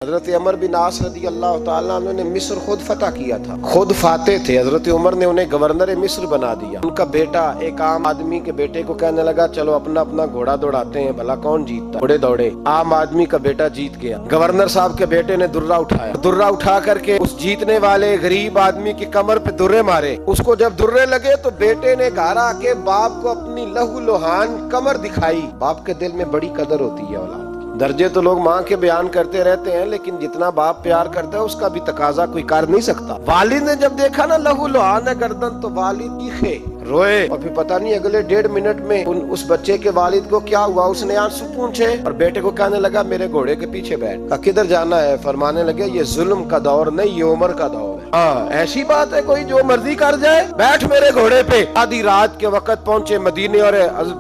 حضرت عمر بن عاص رضی اللہ تعالیٰ عنہ نے مصر خود فتح کیا تھا، خود فاتح تھے۔ حضرت عمر نے انہیں گورنر مصر بنا دیا۔ ان کا بیٹا ایک عام آدمی کے بیٹے کو کہنے لگا چلو اپنا اپنا گھوڑا دوڑاتے ہیں، بھلا کون جیتتا۔ گھوڑے دوڑے، عام آدمی کا بیٹا جیت گیا۔ گورنر صاحب کے بیٹے نے درہ اٹھایا، درہ اٹھا کر کے اس جیتنے والے غریب آدمی کی کمر پہ درے مارے۔ اس کو جب درے لگے تو بیٹے نے گھر آ کے باپ کو اپنی لہو لہان کمر دکھائی۔ باپ کے دل میں بڑی قدر ہوتی ہے اولاد۔ درجے تو لوگ ماں کے بیان کرتے رہتے ہیں، لیکن جتنا باپ پیار کرتا ہے اس کا بھی تقاضا کوئی کر نہیں سکتا۔ والد نے جب دیکھا نا لہو لہان ہے گردن، تو والد چیخے، روئے، اور پھر پتہ نہیں اگلے 1.5 منٹ میں اس بچے کے والد کو کیا ہوا، اس نے آنسو پونچھے اور بیٹے کو کہنے لگا میرے گھوڑے کے پیچھے بیٹھ۔ کہا کدھر جانا ہے؟ فرمانے لگے یہ ظلم کا دور نہیں، یہ عمر کا دور ہے۔ ہاں ایسی بات ہے کوئی جو مرضی کر جائے؟ بیٹھ میرے گھوڑے پہ۔ آدھی رات کے وقت پہنچے مدینے اور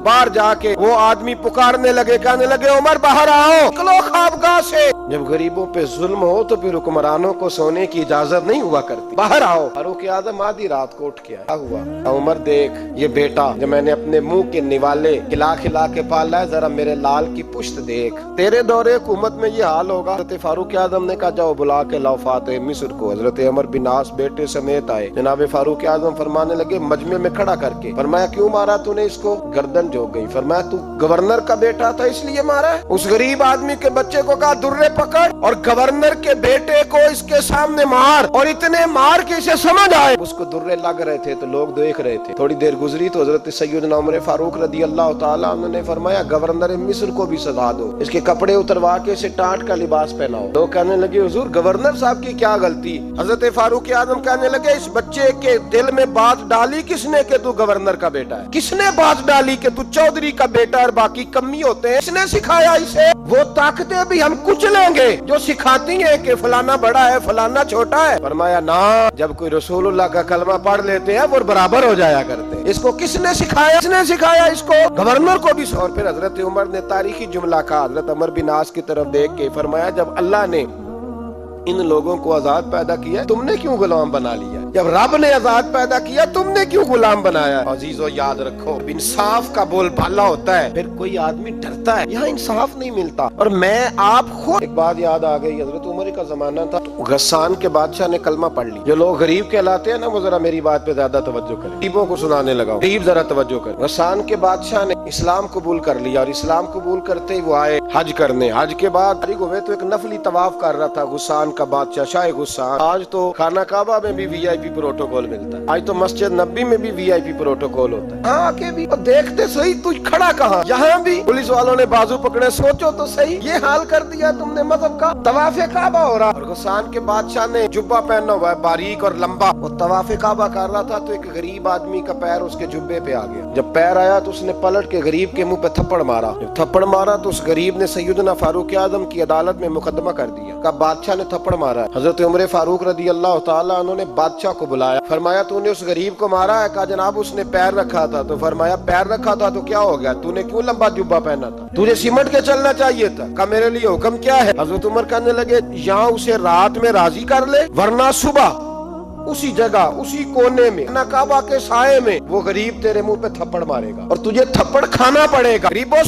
باہر جا کے وہ آدمی پکارنے لگے، کہنے لگے عمر باہر آؤ، نکلو خوابگاہ سے۔ جب غریبوں پہ ظلم ہو تو پھر حکمرانوں کو سونے کی اجازت نہیں ہوا کرتی۔ باہر آؤ۔ فاروق اعظم آدھی رات کو اٹھ کے آیا، کیا ہوا؟ عمر دیکھ یہ بیٹا جو میں نے اپنے منہ کے نوالے کھلا کھلا کے پالا ہے، ذرا میرے لال کی پشت دیکھ، تیرے دور حکومت میں یہ حال ہوگا۔ حضرت فاروق اعظم نے کہا جاؤ بلا کے لاؤ فاتح مصر کو۔ حضرت عمر بن عاص بیٹے سمیت آئے۔ جناب فاروق اعظم فرمانے لگے مجمع میں کھڑا کر کے، فرمایا کیوں مارا تو نے اس کو؟ گردن جھک گئی۔ فرمایا تو گورنر کا بیٹا تھا اس لیے مارا ہے؟ اس غریب آدمی کے بچے کو کہا درے پکڑ اور گورنر کے بیٹے کو اس کے سامنے مار، اور اتنے مار کے اسے سمجھ آئے۔ اس کو درے لگ رہے تھے تو لوگ دیکھ رہے تھے۔ تھوڑی دیر گزری تو حضرت سیدنا عمر فاروق رضی اللہ تعالیٰ عنہ نے فرمایا گورنر مصر کو بھی سزا دو، اس کے کپڑے اتروا کے اسے ٹاٹ کا لباس پہناؤ۔ لوگ کہنے لگے حضور گورنر صاحب کی کیا غلطی؟ حضرت فاروق اعظم کہنے لگے اس بچے کے دل میں بات ڈالی کس نے کہ تو گورنر کا بیٹا ہے؟ کس نے بات ڈالی کہ تو چودھری کا بیٹا اور باقی کمی ہوتے ہیں؟ کس نے سکھایا اسے؟ وہ طاقتیں بھی ہم کچھ لیں گے جو سکھاتی ہیں کہ فلانا بڑا ہے فلانا چھوٹا ہے۔ فرمایا نہ، جب کوئی رسول اللہ کا کلمہ پڑھ لیتے ہیں وہ برابر ہو جایا کرتے ہیں۔ اس کو کس نے سکھایا؟ کس نے سکھایا اس کو؟ گورنر کو بھی۔ اور پھر حضرت عمر نے تاریخی جملہ کہا، حضرت عمر بن عاص کی طرف دیکھ کے فرمایا جب اللہ نے ان لوگوں کو آزاد پیدا کیا تم نے کیوں غلام بنا لیا؟ جب رب نے آزاد پیدا کیا تم نے کیوں غلام بنایا؟ عزیزو یاد رکھو انصاف کا بول بالا ہوتا ہے، پھر کوئی آدمی ڈرتا ہے، یہاں انصاف نہیں ملتا۔ اور میں آپ خود ایک بات یاد آ گئی، حضرت عمر کا زمانہ تھا، غسان کے بادشاہ نے کلمہ پڑھ لی۔ جو لوگ غریب کہلاتے ہیں نا وہ ذرا میری بات پہ زیادہ توجہ کریں، غریبوں کو سنانے لگا، غریب ذرا توجہ کریں۔ غسان کے بادشاہ نے اسلام قبول کر لیا، اور اسلام قبول کرتے ہی وہ آئے حج کرنے۔ حج کے بعد فارغ ہوئے تو ایک نفلی طواف کر رہا تھا غسان کا بادشاہ شاہ غسان۔ آج تو خانہ کعبہ میں بھی وی آئی پی پروٹوکول ملتا ہے، آج تو مسجد نبی میں بھی وی آئی پی پروٹوکول ہوتا ہے۔ ہاں آکے بھی دیکھتے صحیح تو کھڑا کہاں؟ یہاں بھی پولیس والوں نے بازو پکڑے، سوچو تو صحیح یہ حال کر دیا تم نے مذہب کا۔ طواف کعبہ ہو رہا، اور غسان کے بادشاہ نے جبہ پہنا ہوا ہے باریک اور لمبا، وہ طواف کعبہ کر رہا تھا تو ایک غریب آدمی کا پیر اس کے جبے پہ آ گیا۔ جب پیر آیا تو اس نے پلٹ کے غریب کے منہ پہ تھپڑ مارا۔ جب تھپڑ مارا تو اس غریب نے سیدنا فاروق اعظم کی عدالت میں مقدمہ کر دیا کہ بادشاہ نے تھپڑ مارا ہے۔ حضرت عمر فاروق رضی اللہ تعالیٰ عنہ نے بادشاہ کو بلایا، فرمایا تو نے اس غریب کو مارا ہے؟ کہا جناب اس نے پیر رکھا تھا۔ تو فرمایا پیر رکھا تھا تو کیا ہو گیا؟ تو نے کیوں لمبا جبہ پہنا تھا؟ تجھے سمٹ کے چلنا چاہیے تھا۔ کہا میرے لیے حکم کیا ہے؟ حضرت عمر کہنے لگے یہاں اسے رات میں راضی کر لے، ورنہ صبح اسی جگہ اسی کونے میں کعبہ کے سائے میں وہ غریب تیرے منہ پہ تھپڑ مارے گا اور تجھے تھپڑ کھانا پڑے گا۔ غریبوں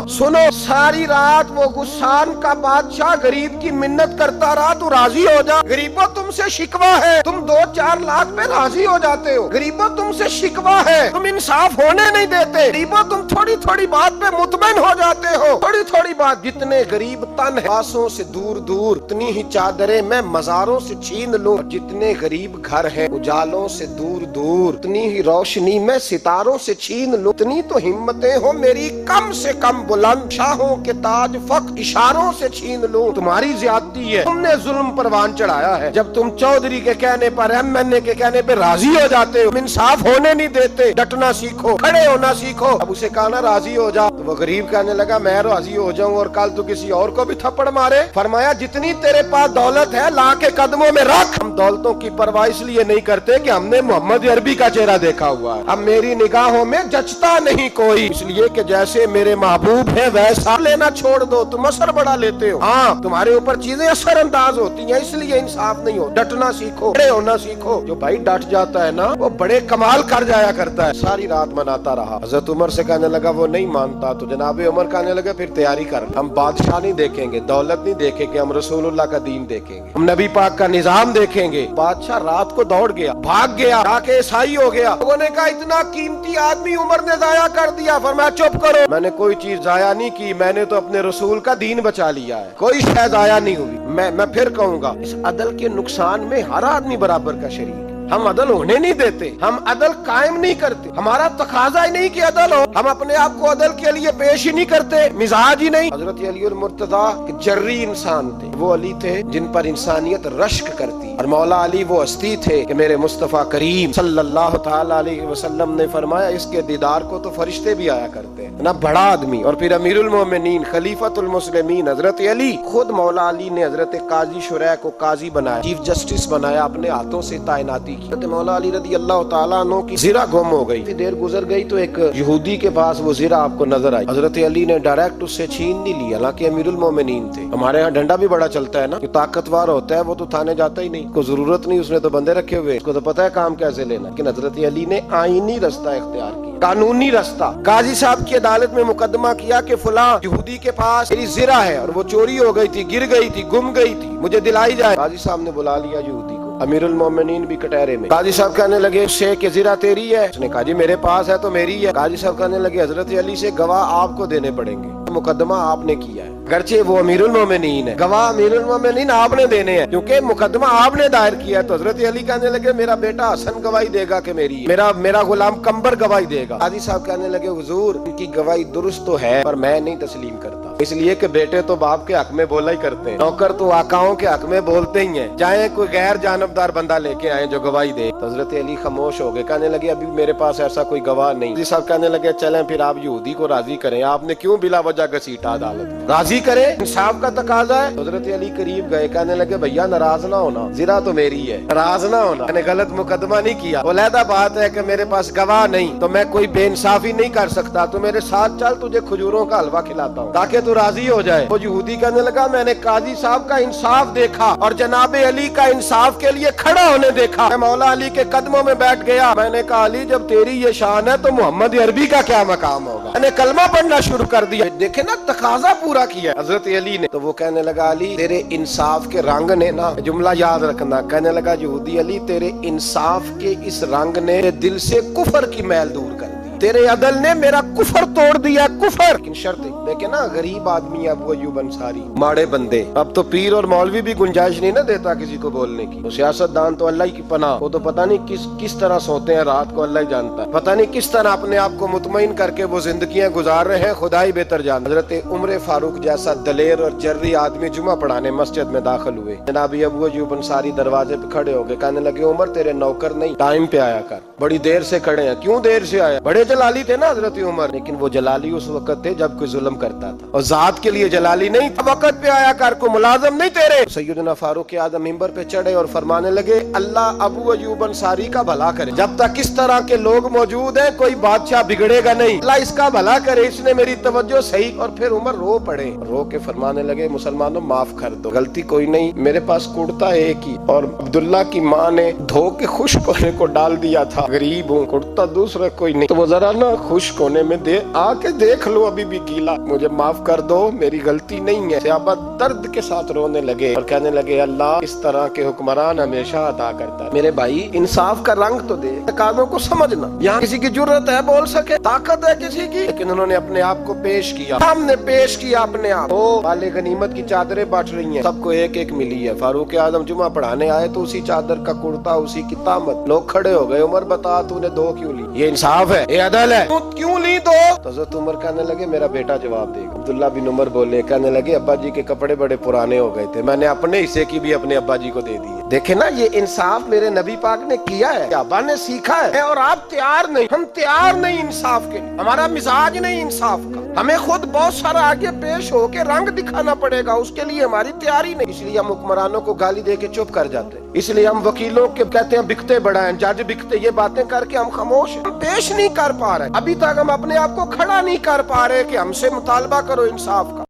سنو، ساری رات وہ غسان کا بادشاہ غریب کی منت کرتا رہا تو راضی ہو جا۔ غریبوں تم سے شکوہ ہے، تم 2-4 لاکھ پہ راضی ہو جاتے ہو۔ غریبوں تم سے شکوہ ہے، تم انصاف ہونے نہیں دیتے۔ غریبوں تم تھوڑی تھوڑی بات پہ مطمئن ہو جاتے ہو، تھوڑی تھوڑی بات۔ جتنے غریب تن ہیں باسوں سے دور دور، اتنی ہی چادریں میں مزاروں سے چھین لوں، اور جتنے غریب گھر ہے اجالوں سے دور دور، اتنی ہی روشنی میں ستاروں سے چھین لوں۔ اتنی تو ہمتیں ہو میری کم سے کم بلند، شاہوں کے تاج فخر اشاروں سے چھین لوں۔ تمہاری زیادتی ہے، تم نے ظلم پروان چڑھایا ہے۔ جب تم چودھری کے کہنے پر MNA کے کہنے پہ راضی ہو جاتے ہو، انصاف ہونے نہیں دیتے۔ ڈٹنا سیکھو، کھڑے ہونا سیکھو۔ اب اسے کہا نا راضی ہو جا، تو وہ غریب کہنے لگا میں راضی ہو جاؤں اور کل تو کسی اور کو بھی تھپڑ مارے؟ فرمایا جتنی تیرے پاس دولت ہے لا کے قدموں میں رکھ، ہم دولتوں کی پرواہ तौबा इसलिए नहीं करते कि हमने मोहम्मद अरबी का चेहरा देखा हुआ है, अब मेरी निगाहों में जचता नहीं कोई, इसलिए कि जैसे मेरे महबूब है वैसा लेना छोड़ दो, तुम असर बड़ा लेते हो। हाँ, तुम्हारे ऊपर चीजें असर अंदाज होती हैं, इसलिए इंसाफ नहीं हो। डटना सीखो, खड़े होना सीखो। जो भाई डट जाता है ना वो बड़े कमाल कर जाया करता है। सारी रात मनाता रहा। हजरत उमर से कहने लगा वो नहीं मानता, तो जनाब उमर कहने लगे फिर तैयारी कर, हम बादशाह नहीं देखेंगे, दौलत नहीं देखेंगे, हम रसूलुल्लाह का दीन देखेंगे, हम नबी पाक का निजाम देखेंगे। बादशाह रात को दौड़ गया, भाग गया, जाके ईसाई हो गया। लोगों ने कहा इतना कीमती आदमी उमर ने जाया कर दिया। फरमाया चुप करो, मैंने कोई चीज जाया नहीं की, मैंने तो अपने रसूल का दीन बचा लिया है, कोई शय जाया नहीं हुई। मैं फिर कहूंगा इस अदल के नुकसान में हर आदमी बराबर का शरीक है। हम अदल होने नहीं देते, हम अदल कायम नहीं करते, हमारा तकाजा ही नहीं कि अदल हो, हम अपने आप को अदल के लिए पेश ही नहीं करते, मिजाज ही नहीं। हजरत अली और मुर्तजा जर्री इंसान थे, वो अली थे जिन पर इंसानियत रश्क करती, और मौला अली वो हस्ती थे कि मेरे मुस्तफा करीम सल्लल्लाहु ताला अलैहि वसल्लम ने फरमाया इसके दीदार को तो फरिश्ते भी आया करते हैं ना। बड़ा आदमी और फिर अमीरुल मोमिनीन खलीफतुल मुस्लिमीन हजरत अली, खुद मौला अली ने हजरत काजी शुरै को काजी बनाया, चीफ जस्टिस बनाया, अपने हाथों से तैनाती की। मौला अली रदी अल्लाह ताला अन्हु की ज़िरा गुम हो गई, देर गुजर गई तो एक यहूदी के पास वो ज़िरा आपको नजर आई। हजरत अली ने डायरेक्ट उससे छीन नहीं लिया, हालांकि अमीरुल मोमिनीन थे। हमारे यहाँ डंडा भी बड़ा चलता है ना, ताकतवर होता है वो तो थाने जाता ही नहीं, को जरूरत नहीं, उसने तो बंदे रखे हुए, उसको तो पता है काम कैसे लेना। लेकिन हजरत अली ने आईनी रास्ता इख्तियार किया, कानूनी रास्ता। काजी साहब की अदालत में मुकदमा किया कि फलां यहूदी के पास मेरी ज़िरा है और वो चोरी हो गई थी, गिर गई थी, गुम गई थी, मुझे दिलाई जाए। काजी साहब ने बुला लिया यहूदी को, अमीरुल मोमिनीन भी कटहरे में। काजी साहब कहने लगे उससे कि ज़िरा तेरी है? उसने कहा जी मेरे पास है तो मेरी है। काजी साहब कहने लगे हजरत अली से गवाह आपको देने पड़ेंगे, मुकदमा आपने किया है, अगरचे वो अमीरुल मोमिनीन है, गवाह अमीरुल मोमिनीन आपने देने हैं, क्योंकि मुकदमा आपने दायर किया है। तो हजरत अली कहने लगे मेरा बेटा हसन गवाही देगा कि मेरी, मेरा गुलाम कंबर गवाही देगा। काजी साहब कहने लगे हुजूर इनकी गवाही दुरुस्त तो है पर मैं नहीं तस्लीम करता, इसलिए कि बेटे तो बाप के हक में बोला ही करते हैं, नौकर तो आकाओं के हक में बोलते ही हैं, चाहे कोई गैर जानबदार बंदा लेके आए जो गवाही दे। तो हजरत अली खामोश हो गए, कहने लगे अभी मेरे पास ऐसा कोई गवाह नहीं। काजी साहब कहने लगे चलें फिर आप यहूदी को राजी करें, आपने क्यों बिला वजह घसीटा अदालत में, राजी करे, इंसाफ का तकाजा है। हजरत अली करीब गए, कहने लगे भैया नाराज ना होना, ज़िरा तो मेरी है, नाराज ना होना, मैंने गलत मुकदमा नहीं किया, अलहदा बात है कि मेरे पास गवाह नहीं तो मैं कोई बेइंसाफी नहीं कर सकता, तो मेरे साथ चल तुझे खजूरों का हलवा खिलाता हूँ ताकि तू राजी हो जाए। वो यहूदी कहने लगा मैंने काजी साहब का इंसाफ देखा और जनाबे अली का इंसाफ के लिए खड़ा होने देखा, मैं मौला अली के कदमों में बैठ गया। मैंने कहा अली जब तेरी ये शान है तो मोहम्मद अरबी का क्या मकाम होगा। मैंने कलमा पढ़ना शुरू कर दिया, देखे ना तकाजा पूरा किया हजरत अली ने। तो वो कहने लगा अली तेरे इंसाफ के रंग ने ना, जुमला याद रखना, कहने लगा यहूदी अली तेरे इंसाफ के इस रंग ने दिल से कुफर की मैल दूर कर दी, तेरे अदल ने मेरा कुफर तोड़ दिया, कुफर। लेकिन शर्त देखे ना, गरीब आदमी अबू अय्यूब अंसारी, माड़े बंदे, अब तो पीर और मौलवी भी गुंजाइश नहीं ना देता किसी को बोलने की, तो सियासतदान तो अल्लाह की पनाह, वो तो पता नहीं किस तरह सोते हैं रात को, अल्लाह ही जानता है, पता नहीं किस तरह अपने आप को मुतमईन करके वो जिंदगियां गुजार रहे हैं, खुदा ही बेहतर जानता। हजरत उमर फारूक जैसा दलेर और जर्री आदमी जुमा पढ़ाने मस्जिद में दाखिल हुए, जनाब अबू अय्यूब अंसारी दरवाजे पे खड़े हो गए, कहने लगे उमर तेरे नौकर नहीं, टाइम पे आया कर, बड़ी देर से खड़े हैं। क्यों देर से आया? बड़े जलाली थे ना हजरत उमर, लेकिन वो जलाली उस वक्त थे जब कोई जुल्म करता था, और जात के लिए जलाली नहीं, वक्त पे आया कर, को मुलाजम नहीं तेरे। सैयदना फारूक आज़म मिंबर पे चढ़े और फरमाने लगे अल्लाह अबू अय्यूब अंसारी का भला करे, जब तक इस तरह के लोग मौजूद हैं कोई बादशाह बिगड़ेगा नहीं, अल्लाह इसका भला करे, इसने मेरी तवज्जो सही। और फिर उमर रो पड़े, रो के फरमाने लगे मुसलमानों माफ कर दो, गलती कोई नहीं, मेरे पास कुर्ता एक ही और अब्दुल्ला की माँ ने धो के खुश्क होने को डाल दिया था, गरीब हूँ, कुर्ता दूसरा कोई नहीं, तो वो जरा ना खुश्क होने में दे, आके देख लो अभी भी गीला, मुझे माफ कर दो, मेरी गलती नहीं है। सहाबा दर्द के साथ रोने लगे और कहने लगे अल्लाह इस तरह के हुक्मरान हमेशा अदा करता है। मेरे भाई इंसाफ का रंग तो दे, तकाज़ों को समझना, यहाँ किसी की जुर्रत है बोल सके, ताकत है किसी की, लेकिन उन्होंने अपने आप को पेश किया, हमने पेश किया अपने आप। ओ वाले गनीमत की चादरें बांट रही हैं, सबको एक एक मिली है। फारूक आजम जुमा पढ़ाने आए तो उसी चादर का कुर्ता, उसी की तामत, लोग खड़े हो गए, उमर बता तूने दो क्यों ली, ये इंसाफ है, ये पैदल है, क्यों ली दो? तो हज़रत उमर कहने लगे मेरा बेटा जवाब देगा। अब्दुल्ला बिन उमर बोले, कहने लगे अब्बा जी के कपड़े बड़े पुराने हो गए थे, मैंने अपने हिस्से की भी अपने अब्बा जी को दे दी। देखे ना, ये इंसाफ मेरे नबी पाक ने किया है, अब्बा ने सीखा है और आप तैयार नहीं। हम तैयार नहीं इंसाफ के, हमारा मिजाज नहीं इंसाफ का, हमें खुद बहुत सारा आगे पेश हो के रंग दिखाना पड़ेगा, उसके लिए हमारी तैयारी नहीं। इसलिए हम हुक्मरानों को गाली दे के चुप कर जाते हैं, इसलिए हम वकीलों के कहते हैं बिकते बड़ा है, जज बिकते, ये बातें करके हम खामोश हैं। हम पेश नहीं कर पा रहे, अभी तक हम अपने आप को खड़ा नहीं कर पा रहे कि हमसे मुतालबा करो इंसाफ का।